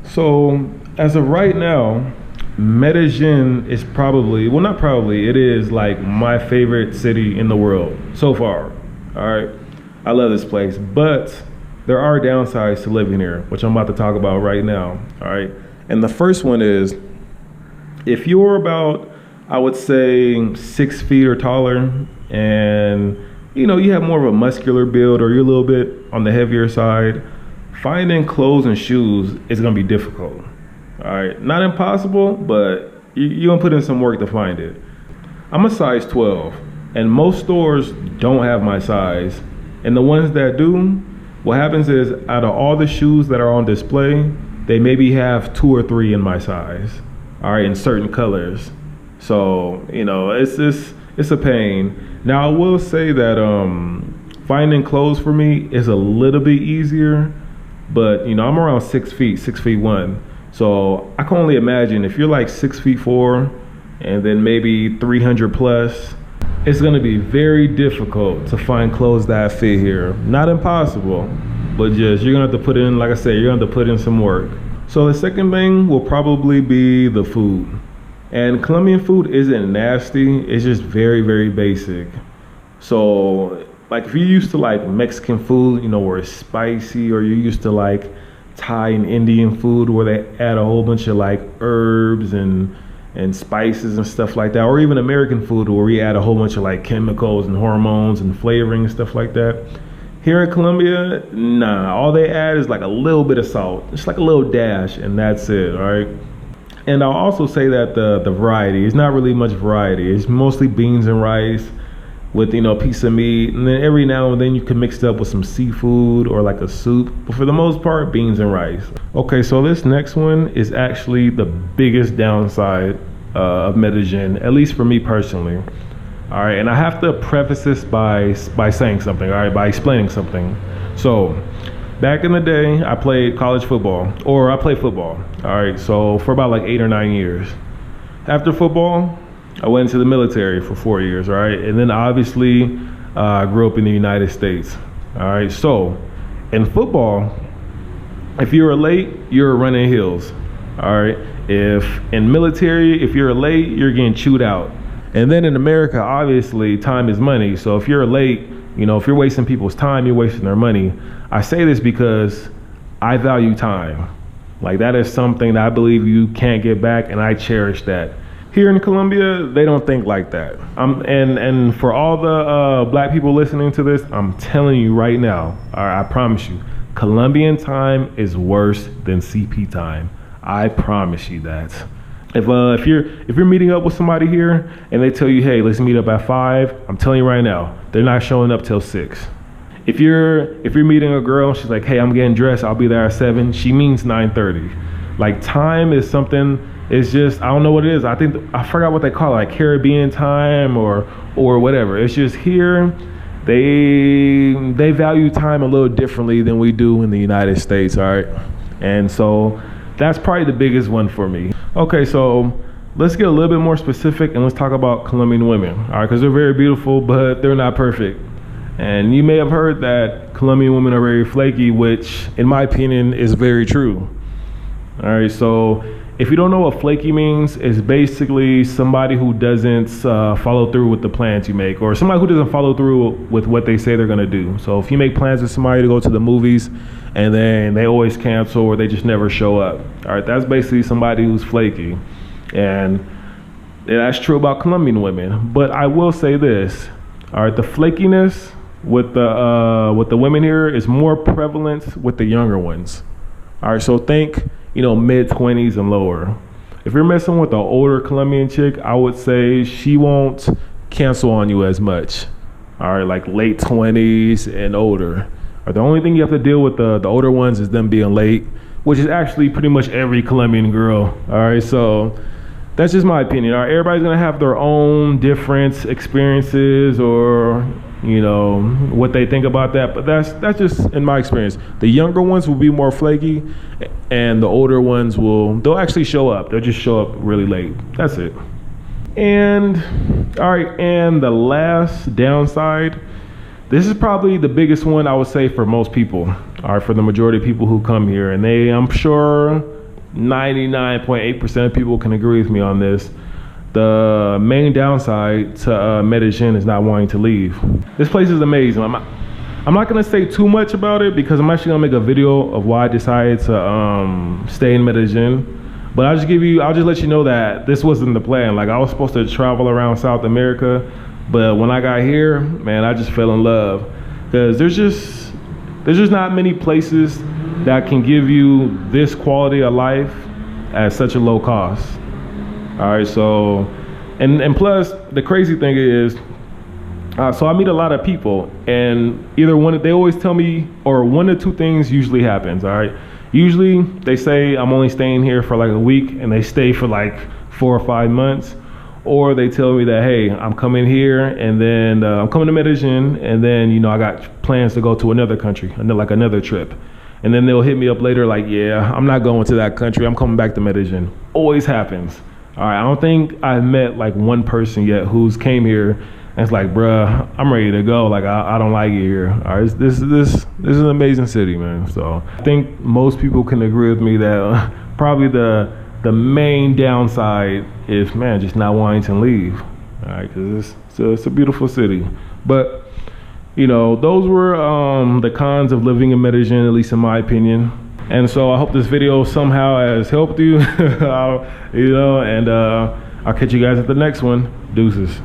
So as of right now, Medellin is probably, well, not probably, it is like my favorite city in the world so far. All right. I love this place, but there are downsides to living here, which I'm about to talk about right now. All right. And the first one is if you're about, I would say, 6 feet or taller, and you have more of a muscular build, or you're a little bit on the heavier side, finding clothes and shoes is gonna be difficult. All right, not impossible, but you're gonna put in some work to find it. I'm a size 12, and most stores don't have my size. And the ones that do, what happens is out of all the shoes that are on display, they maybe have 2 or 3 in my size. All right, in certain colors. So, it's a pain. Now, I will say that finding clothes for me is a little bit easier, but I'm around 6 feet, 6'1". So I can only imagine if you're like 6'4" and then maybe 300 plus, it's gonna be very difficult to find clothes that fit here. Not impossible, but just you're gonna have to put in, like I said, you're gonna have to put in some work. So the second thing will probably be the food. And Colombian food isn't nasty, it's just very, very basic. So like if you're used to like Mexican food, where it's spicy, or you're used to like Thai and Indian food where they add a whole bunch of like herbs and spices and stuff like that, or even American food where we add a whole bunch of like chemicals and hormones and flavoring and stuff like that. Here in Colombia, nah, all they add is like a little bit of salt, just like a little dash, and that's it, all right? And I'll also say that the variety, it's not really much variety. It's mostly beans and rice with, a piece of meat. And then every now and then you can mix it up with some seafood or like a soup. But for the most part, beans and rice. Okay, so this next one is actually the biggest downside of Medellin, at least for me personally. All right, and I have to preface this by saying something, all right, by explaining something. So, back in the day, I played college football, or I played football, all right, so for about like 8 or 9 years. After football, I went into the military for 4 years, all right, and then obviously I grew up in the United States, all right. So, in football, if you're late, you're running hills, all right. If in military, if you're late, you're getting chewed out. And then in America, obviously, time is money. So if you're late, if you're wasting people's time, you're wasting their money. I say this because I value time. Like that is something that I believe you can't get back, and I cherish that. Here in Colombia, they don't think like that. And for all the black people listening to this, I'm telling you right now, all right, I promise you, Colombian time is worse than CP time. I promise you that. If you're meeting up with somebody here and they tell you, hey, let's meet up at 5, I'm telling you right now, they're not showing up till 6. If you're meeting a girl, she's like, hey, I'm getting dressed, I'll be there at 7, she means 9:30. Like time is something, it's just, I don't know what it is. I forgot what they call it, like Caribbean time or whatever. It's just here, they value time a little differently than we do in the United States, all right? And so that's probably the biggest one for me. Okay, so let's get a little bit more specific and let's talk about Colombian women, all right? Because they're very beautiful, but they're not perfect. And you may have heard that Colombian women are very flaky, which in my opinion is very true. All right, so if you don't know what flaky means, it's basically somebody who doesn't follow through with the plans you make, or somebody who doesn't follow through with what they say they're gonna do. So if you make plans with somebody to go to the movies and then they always cancel or they just never show up, all right, that's basically somebody who's flaky. And that's true about Colombian women. But I will say this, all right, the flakiness with the women here is more prevalent with the younger ones. All right, so think, mid-20s and lower. If you're messing with an older Colombian chick, I would say she won't cancel on you as much. All right, like late 20s and older. The only thing you have to deal with the older ones is them being late, which is actually pretty much every Colombian girl. All right, so that's just my opinion. All right, everybody's gonna have their own different experiences or what they think about that, but that's just in my experience. The younger ones will be more flaky, and the older ones they'll actually show up. They'll just show up really late. That's it. And all right, and the last downside, this is probably the biggest one I would say for most people, all right, for the majority of people who come here, and I'm sure 99.8% of people can agree with me on this. The main downside to Medellin is not wanting to leave. This place is amazing. I'm not gonna say too much about it because I'm actually gonna make a video of why I decided to stay in Medellin. But I'll just let you know that this wasn't the plan. Like, I was supposed to travel around South America, but when I got here, man, I just fell in love. Because there's just not many places that can give you this quality of life at such a low cost. All right, so, and plus the crazy thing is, so I meet a lot of people, and they always tell me, or one of two things usually happens. All right, usually they say I'm only staying here for like a week, and they stay for like 4 or 5 months, or they tell me that, hey, I'm coming here, and then I'm coming to Medellin, and then, you know, I got plans to go to another country, like another trip. And then they'll hit me up later like, yeah, I'm not going to that country, I'm coming back to Medellin. Always happens. All right, I don't think I've met like one person yet who's came here and it's like, bruh, I'm ready to go. Like, I don't like it here. All right, this is an amazing city, man. So I think most people can agree with me that probably the main downside is, man, just not wanting to leave. All right, because it's a beautiful city. But, you know, those were the cons of living in Medellin, at least in my opinion. And so I hope this video somehow has helped you, you know, and I'll catch you guys at the next one. Deuces.